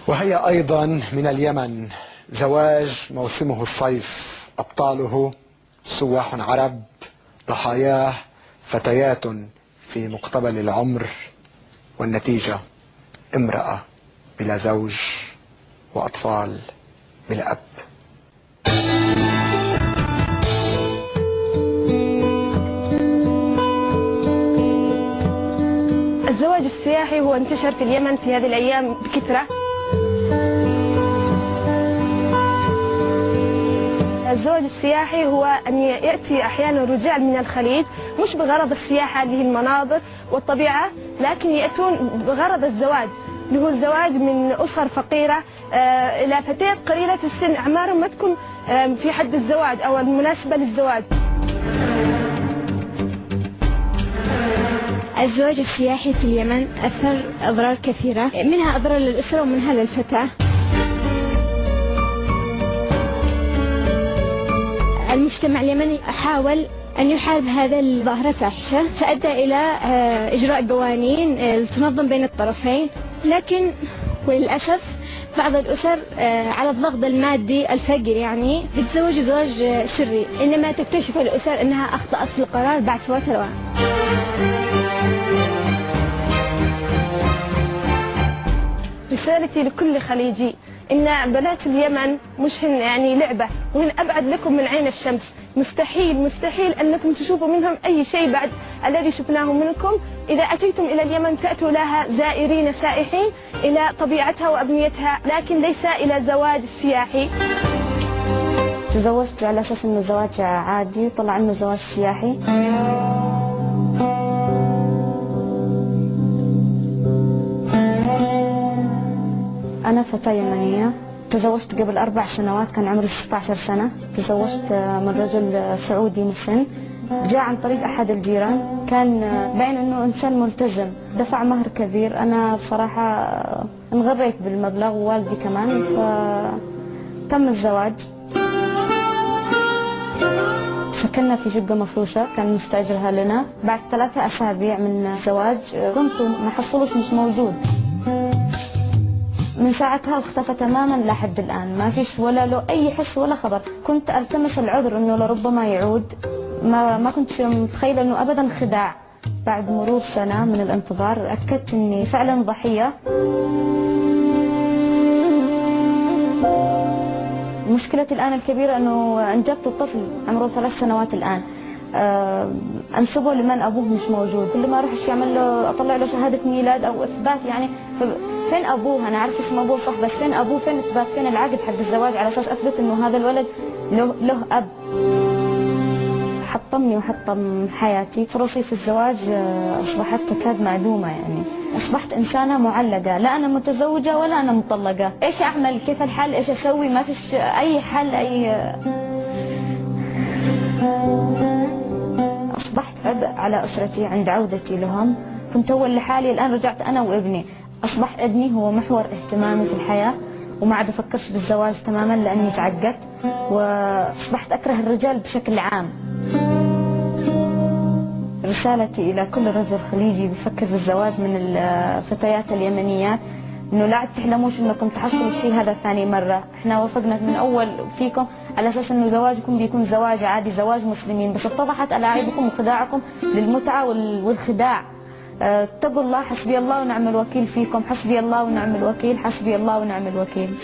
وهي أيضا من اليمن، زواج موسمه الصيف، أبطاله سواح عرب، ضحاياه فتيات في مقتبل العمر، والنتيجة امرأة بلا زوج وأطفال بلا أب. الزواج السياحي هو انتشر في اليمن في هذه الأيام بكثرة. الزواج السياحي هو أن يأتي أحيانا رجال من الخليج مش بغرض السياحة اللي هي المناظر والطبيعة، لكن يأتون بغرض الزواج، اللي هو الزواج من أسر فقيرة إلى فتيات قليلة السن أعمارهم ما تكون في حد الزواج أو المناسبة للزواج. الزواج السياحي في اليمن أثر أضرار كثيرة، منها أضرار للأسرة ومنها للفتاة. المجتمع اليمني حاول أن يحارب هذا الظاهرة الفاحشة، فأدى إلى إجراء قوانين تنظم بين الطرفين، لكن وللأسف بعض الأسر على الضغط المادي الفقر يعني بتزوج زواج سري، إنما تكتشف الأسر أنها أخطأت في القرار بعد فوات الأوان. رسالتي لكل خليجي إن بنات اليمن مش هن يعني لعبة، وهن أبعد لكم من عين الشمس. مستحيل أنكم تشوفوا منهم أي شيء بعد الذي شفناه منكم. إذا أتيتم إلى اليمن تأتوا لها زائرين سائحين إلى طبيعتها وأبنيتها، لكن ليس إلى زواج سياحي. تزوجت على أساس أنه زواج عادي، طلع أنه زواج سياحي. أنا فتاة يمنية، تزوجت قبل 4 سنوات، كان عمري 16 سنة. تزوجت من رجل سعودي مسن، جاء عن طريق أحد الجيران، كان باين أنه إنسان ملتزم، دفع مهر كبير. أنا بصراحة انغريت بالمبلغ ووالدي كمان، فتم الزواج. سكننا في شقة مفروشة كان مستأجرها لنا. بعد 3 أسابيع من الزواج كنت محصلوش، مش موجود. من ساعتها واختفى تماما لحد الآن، ما فيش ولا له أي حس ولا خبر. كنت ألتمس العذر أنه لربما يعود، ما كنت متخيلة أنه أبدا خداع. بعد مرور سنة من الانتظار أكدت أني فعلا ضحية. مشكلتي الآن الكبيرة أنه أنجبت الطفل عمره 3 سنوات الآن، أنسبه لمن أبوه مش موجود. كل ما أروح يعمل له أطلع له شهادة ميلاد أو إثبات يعني، فين أبوه؟ أنا عارف اسم أبوه صح، بس فين أبوه؟ فين إثبات؟ فين العقد حق الزواج على أساس أثبت إنه هذا الولد له أب؟ حطمني وحطم حياتي. فرصي في الزواج أصبحت تكاد معدومة يعني. أصبحت إنسانة معلقة، لا أنا متزوجة ولا أنا مطلقة. إيش أعمل؟ كيف الحل؟ إيش أسوي؟ ما فيش أي حل. أصبحت عبء على أسرتي عند عودتي لهم. كنت أول لحالي، الآن رجعت أنا وابني. أصبح ابني هو محور اهتمامي في الحياة، وما عاد أفكرش بالزواج تماما لأني تعقدت، وأصبحت أكره الرجال بشكل عام. رسالتي إلى كل رجل خليجي بيفكر في الزواج من الفتيات اليمنيات، إنه لا تحلموش إنكم تحصلوا الشيء هذا ثاني مرة. إحنا وافقنا من أول فيكم على أساس إنه زواجكم بيكون زواج عادي، زواج مسلمين، بس اتضحت ألاعيبكم وخداعكم للمتعة والخداع. اتقوا الله، حسبي الله ونعم الوكيل فيكم، حسبي الله ونعم الوكيل، حسبي الله ونعم الوكيل.